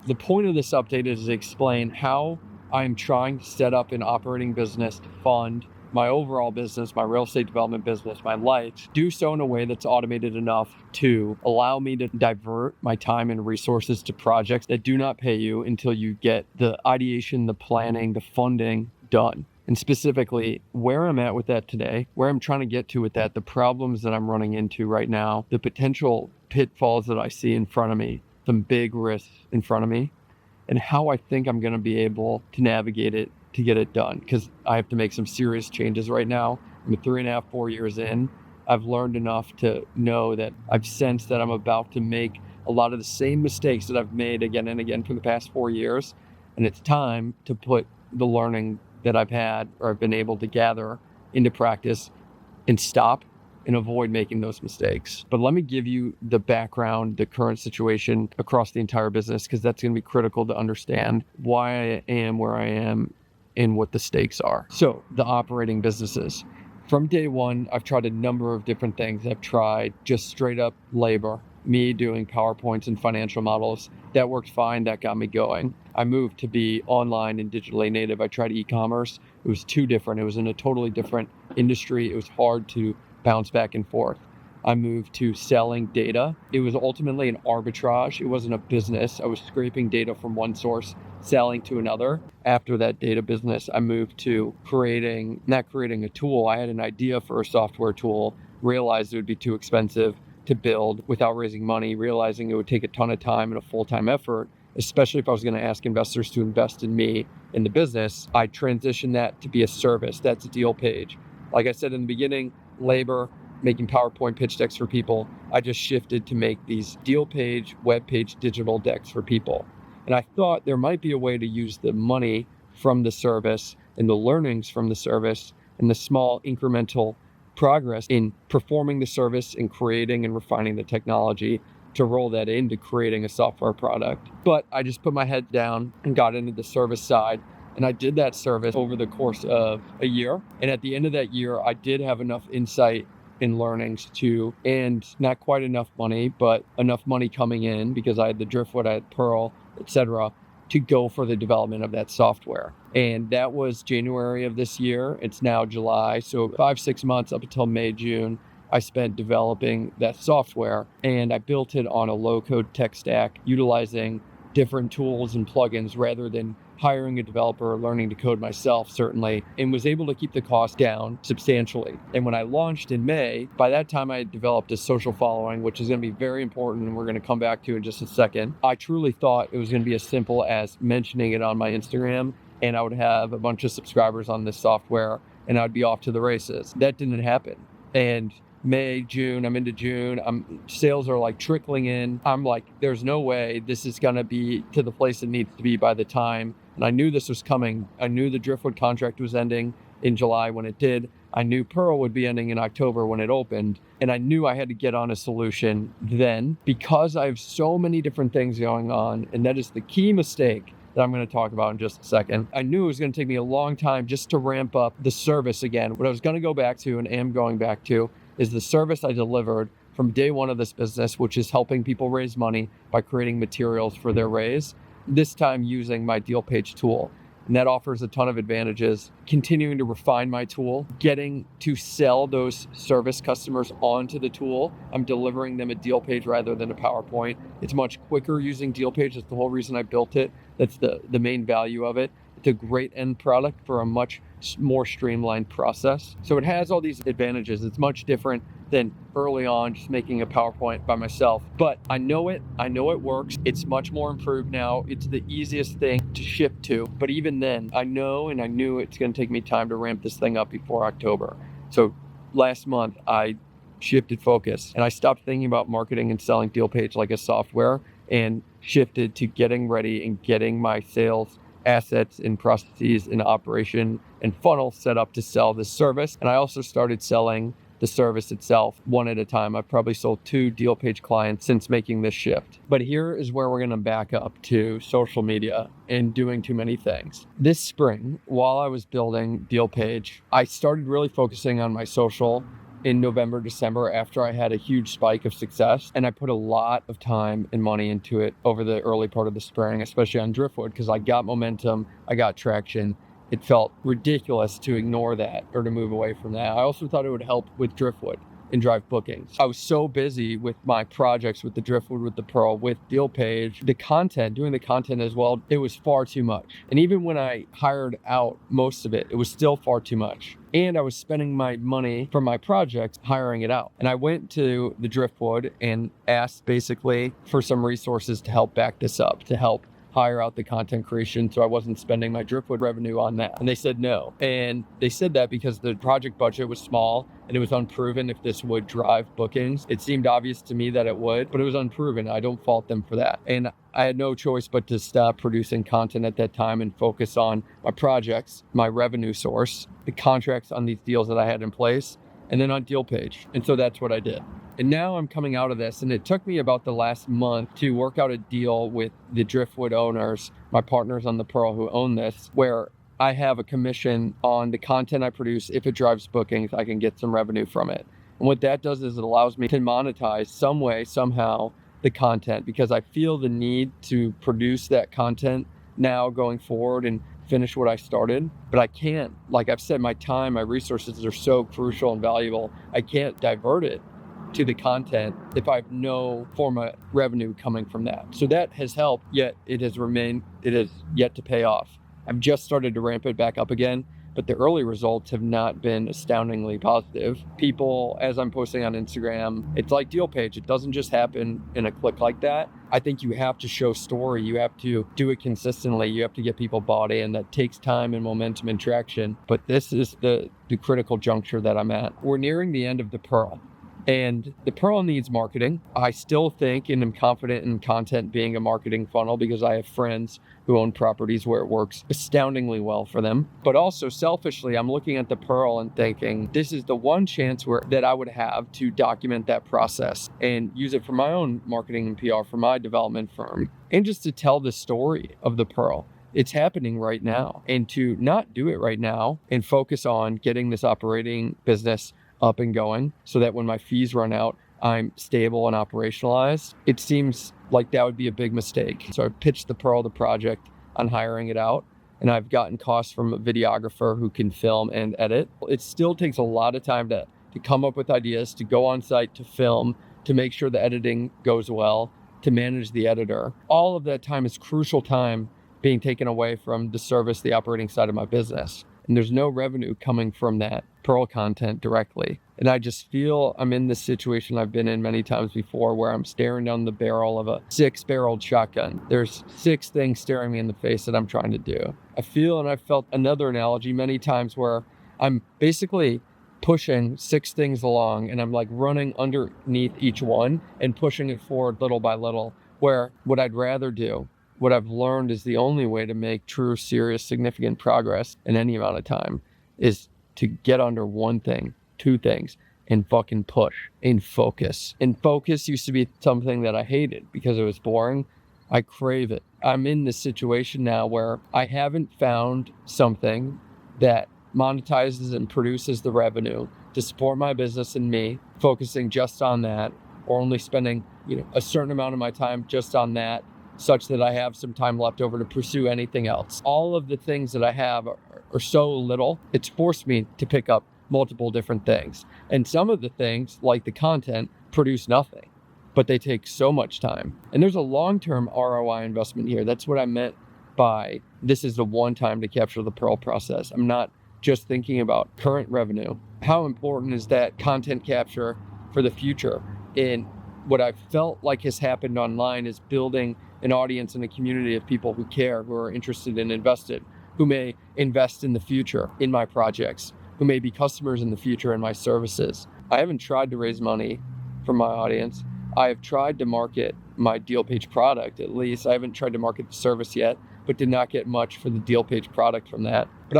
The point of this update is to explain how I'm trying to set up an operating business to fund my overall business, my real estate development business, my life, do so in a way that's automated enough to allow me to divert my time and resources to projects that do not pay you until you get the ideation, the planning, the funding done. And specifically, where I'm at with that today, where I'm trying to get to with that, the problems that I'm running into right now, the potential pitfalls that I see in front of me, some big risks in front of me, and how I think I'm going to be able to navigate it to get it done. Because I have to make some serious changes right now. I'm 3.5, 4 years in. I've learned enough to know that I've sensed that I'm about to make a lot of the same mistakes that I've made again and again for the past 4 years. And it's time to put the learning that I've had or I've been able to gather into practice and stop and avoid making those mistakes. But let me give you the background, the current situation across the entire business, because that's going to be critical to understand why I am where I am and what the stakes are. So the operating businesses. From day one, I've tried a number of different things. I've tried just straight up labor, me doing PowerPoints and financial models. That worked fine. That got me going. I moved to be online and digitally native. I tried e-commerce. It was too different. It was in a totally different industry. It was hard to bounce back and forth. I moved to selling data. It was ultimately an arbitrage. It wasn't a business. I was scraping data from one source, selling to another. After that data business, I moved to not creating a tool. I had an idea for a software tool, realized it would be too expensive to build without raising money, realizing it would take a ton of time and a full-time effort, especially if I was going to ask investors to invest in me in the business. I transitioned that to be a service. That's Dealpage. Like I said in the beginning, labor, making PowerPoint pitch decks for people. I just shifted to make these Dealpage, webpage, digital decks for people. And I thought there might be a way to use the money from the service and the learnings from the service and the small incremental progress in performing the service and creating and refining the technology to roll that into creating a software product. But I just put my head down and got into the service side. And I did that service over the course of a year. And at the end of that year, I did have enough insight and learnings and not quite enough money, but enough money coming in because I had the Driftwood, I had Pearl, etc., to go for the development of that software. And that was January of this year. It's now July. So 5-6 months up until May, June, I spent developing that software. And I built it on a low-code tech stack, utilizing different tools and plugins rather than hiring a developer or learning to code myself, certainly, and was able to keep the cost down substantially. And when I launched in May, by that time I had developed a social following, which is going to be very important and we're going to come back to in just a second. I truly thought it was going to be as simple as mentioning it on my Instagram and I would have a bunch of subscribers on this software and I'd be off to the races. That didn't happen. And May, June, I'm into June, sales are like trickling in. I'm like, there's no way this is gonna be to the place it needs to be by the time. And I knew this was coming. I knew the Driftwood contract was ending in July when it did. I knew Pearl would be ending in October when it opened. And I knew I had to get on a solution then because I have so many different things going on. And that is the key mistake that I'm going to talk about in just a second. I knew it was going to take me a long time just to ramp up the service again. What I was going to go back to and am going back to is the service I delivered from day one of this business, which is helping people raise money by creating materials for their raise, this time using my Dealpage tool. And that offers a ton of advantages, continuing to refine my tool, getting to sell those service customers onto the tool. I'm delivering them a Dealpage rather than a PowerPoint. It's much quicker using Dealpage. That's the whole reason I built it. That's the main value of it. It's a great end product for a much more streamlined process. So it has all these advantages. It's much different than early on just making a PowerPoint by myself. But I know it works. It's much more improved now. It's the easiest thing to ship to. But even then, I knew it's going to take me time to ramp this thing up before October. So last month, I shifted focus and I stopped thinking about marketing and selling Dealpage like a software and shifted to getting ready and getting my sales assets and processes in operation and funnel set up to sell this service. And I also started selling the service itself one at a time. I've probably sold 2 Dealpage clients since making this shift. But here is where we're going to back up to social media and doing too many things. This spring, while I was building Dealpage, I started really focusing on my social in November, December after I had a huge spike of success. And I put a lot of time and money into it over the early part of the spring, especially on driftwood, because I got momentum, I got traction. It felt ridiculous to ignore that or to move away from that. I also thought it would help with driftwood and drive bookings. I was so busy with my projects, with the driftwood, with the pearl, with Dealpage, the content, doing the content as well, it was far too much. And even when I hired out most of it, it was still far too much. And I was spending my money from my projects hiring it out. And I went to the driftwood and asked basically for some resources to help back this up, to help hire out the content creation so I wasn't spending my driftwood revenue on that. And they said no. And they said that because the project budget was small and it was unproven if this would drive bookings. It seemed obvious to me that it would, but it was unproven. I don't fault them for that. And I had no choice but to stop producing content at that time and focus on my projects, my revenue source, the contracts on these deals that I had in place, and then on Dealpage. And so that's what I did. And now I'm coming out of this, and it took me about the last month to work out a deal with the driftwood owners, my partners on the Pearl who own this, where I have a commission on the content I produce. If it drives bookings, I can get some revenue from it. And what that does is it allows me to monetize some way, somehow, the content, because I feel the need to produce that content now going forward and finish what I started, but I can't. Like I've said, my time, my resources are so crucial and valuable. I can't divert it to the content if I have no form of revenue coming from that. So that has helped, yet it has yet to pay off. I've just started to ramp it back up again, but the early results have not been astoundingly positive. People, as I'm posting on Instagram, it's like Dealpage. It doesn't just happen in a click like that. I think you have to show story. You have to do it consistently. You have to get people bought in. That takes time and momentum and traction. But this is the critical juncture that I'm at. We're nearing the end of the Pearl. And the Pearl needs marketing. I still think and am confident in content being a marketing funnel because I have friends who own properties where it works astoundingly well for them. But also selfishly, I'm looking at the Pearl and thinking this is the one chance that I would have to document that process and use it for my own marketing and PR for my development firm, and just to tell the story of the Pearl. It's happening right now. And to not do it right now and focus on getting this operating business up and going so that when my fees run out, I'm stable and operationalized, it seems like that would be a big mistake. So I pitched the Pearl, the project, on hiring it out, and I've gotten costs from a videographer who can film and edit. It still takes a lot of time to come up with ideas, to go on site, to film, to make sure the editing goes well, to manage the editor. All of that time is crucial time being taken away from the service, the operating side of my business. And there's no revenue coming from that Pearl content directly. And I just feel I'm in this situation I've been in many times before where I'm staring down the barrel of a 6-barreled shotgun. There's 6 things staring me in the face that I'm trying to do. I feel, and I've felt another analogy many times where I'm basically pushing 6 things along and I'm like running underneath each one and pushing it forward little by little, where what I'd rather do, what I've learned is the only way to make true, serious, significant progress in any amount of time is to get under one thing, 2 things, and fucking push and focus. And focus used to be something that I hated because it was boring. I crave it. I'm in this situation now where I haven't found something that monetizes and produces the revenue to support my business and me, focusing just on that, or only spending, a certain amount of my time just on that, such that I have some time left over to pursue anything else. All of the things that I have are so little, it's forced me to pick up multiple different things. And some of the things, like the content, produce nothing, but they take so much time. And there's a long-term ROI investment here. That's what I meant by this is the one time to capture the Pearl process. I'm not just thinking about current revenue. How important is that content capture for the future? And what I felt like has happened online is building an audience and a community of people who care, who are interested and invested, who may invest in the future in my projects, who may be customers in the future in my services. I haven't tried to raise money from my audience. I have tried to market my Dealpage product, at least. I haven't tried to market the service yet, but did not get much for the Dealpage product from that. But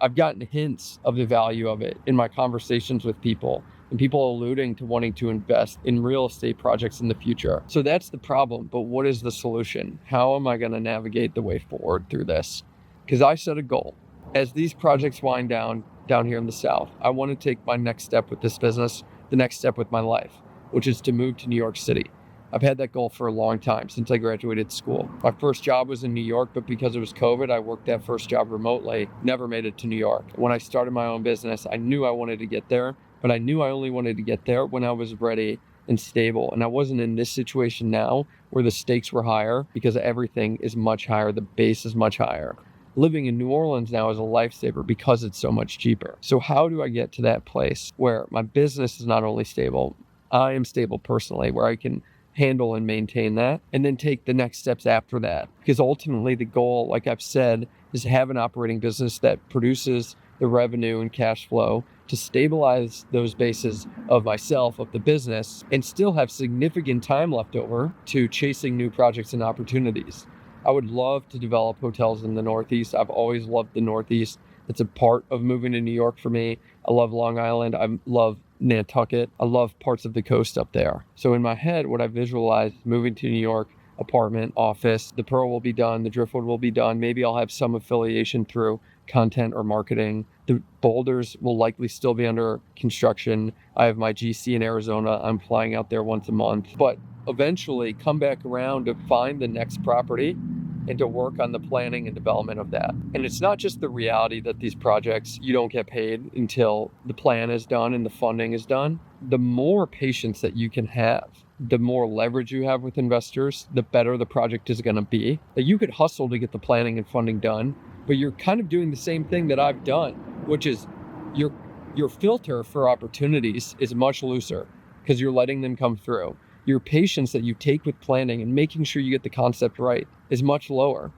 I've gotten hints of the value of it in my conversations with people, and people alluding to wanting to invest in real estate projects in the future. So that's the problem, but what is the solution? How am I gonna navigate the way forward through this? Because I set a goal. As these projects wind down here in the South, I wanna take my next step with this business the next step with my life, which is to move to New York City. I've had that goal for a long time, since I graduated school. My first job was in New York, but because it was COVID, I worked that first job remotely, never made it to New York. When I started my own business, I knew I wanted to get there, but I knew I only wanted to get there when I was ready and stable. And I wasn't in this situation now where the stakes were higher because everything is much higher. The base is much higher. Living in New Orleans now is a lifesaver because it's so much cheaper. So how do I get to that place where my business is not only stable, I am stable personally, where I can handle and maintain that, and then take the next steps after that? Because ultimately the goal, like I've said, is to have an operating business that produces the revenue and cash flow to stabilize those bases of myself, of the business, and still have significant time left over to chasing new projects and opportunities. I would love to develop hotels in the Northeast. I've always loved the Northeast. It's a part of moving to New York for me. I love Long Island. I love Nantucket. I love parts of the coast up there. So in my head, what I visualized moving to New York, apartment, office, the Pearl will be done, the Driftwood will be done. Maybe I'll have some affiliation through content or marketing. The Boulders will likely still be under construction. I have my GC in Arizona. I'm flying out there once a month, but eventually come back around to find the next property and to work on the planning and development of that. And it's not just the reality that these projects, you don't get paid until the plan is done and the funding is done. The more patience that you can have, the more leverage you have with investors, the better the project is going to be. That you could hustle to get the planning and funding done, but you're kind of doing the same thing that I've done, which is your filter for opportunities is much looser because you're letting them come through. Your patience that you take with planning and making sure you get the concept right is much lower.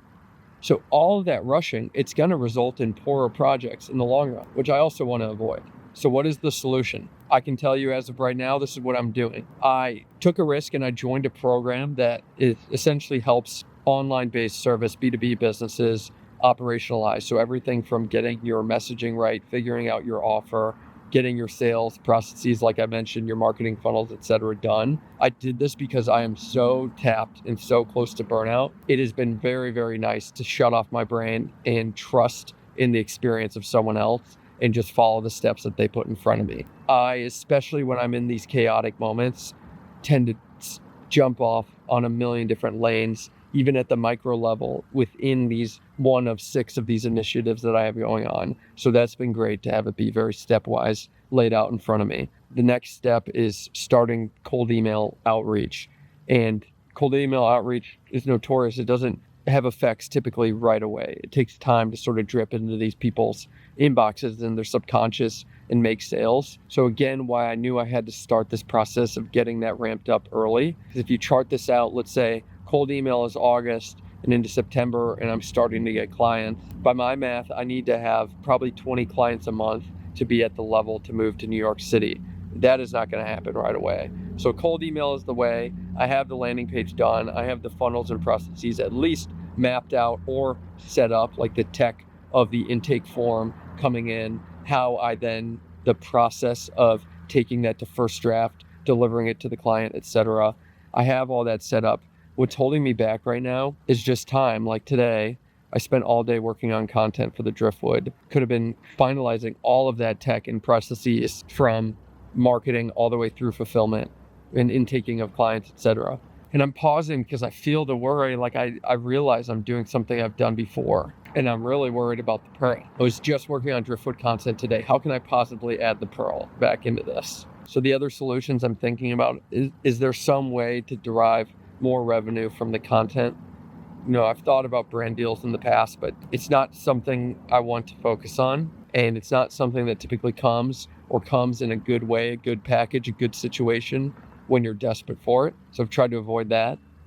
So all of that rushing, it's going to result in poorer projects in the long run, which I also want to avoid. So what is the solution? I can tell you as of right now, this is what I'm doing. I took a risk and I joined a program that essentially helps online-based service B2B businesses operationalize. So everything from getting your messaging right, figuring out your offer, getting your sales processes, like I mentioned, your marketing funnels, etc., done. I did this because I am so tapped and so close to burnout. It has been very, very nice to shut off my brain and trust in the experience of someone else and just follow the steps that they put in front of me. I, especially when I'm in these chaotic moments, tend to jump off on a million different lanes, even at the micro level within these one of 6 of these initiatives that I have going on. So that's been great to have it be very stepwise laid out in front of me. The next step is starting cold email outreach. And cold email outreach is notorious. It doesn't have effects typically right away. It takes time to sort of drip into these people's inboxes and their subconscious and make sales. So again, why I knew I had to start this process of getting that ramped up early. If you chart this out, let's say cold email is August and into September, and I'm starting to get clients. By my math, I need to have probably 20 clients a month to be at the level to move to New York City. That is not going to happen right away. So cold email is the way. I have the landing page done. I have the funnels and processes at least mapped out or set up, like the tech of the intake form coming in, how I then, the process of taking that to first draft, delivering it to the client, etc. I have all that set up. What's holding me back right now is just time. Like today, I spent all day working on content for the Driftwood. Could have been finalizing all of that tech and processes from marketing all the way through fulfillment and intaking of clients, etc. And I'm pausing because I feel the worry, like I realize I'm doing something I've done before. And I'm really worried about the Pearl. I was just working on Driftwood content today. How can I possibly add the Pearl back into this? So the other solutions I'm thinking about, is there some way to derive more revenue from the content? You know, I've thought about brand deals in the past, but it's not something I want to focus on. And it's not something that typically comes in a good way, a good package, a good situation when you're desperate for it. So I've tried to avoid that.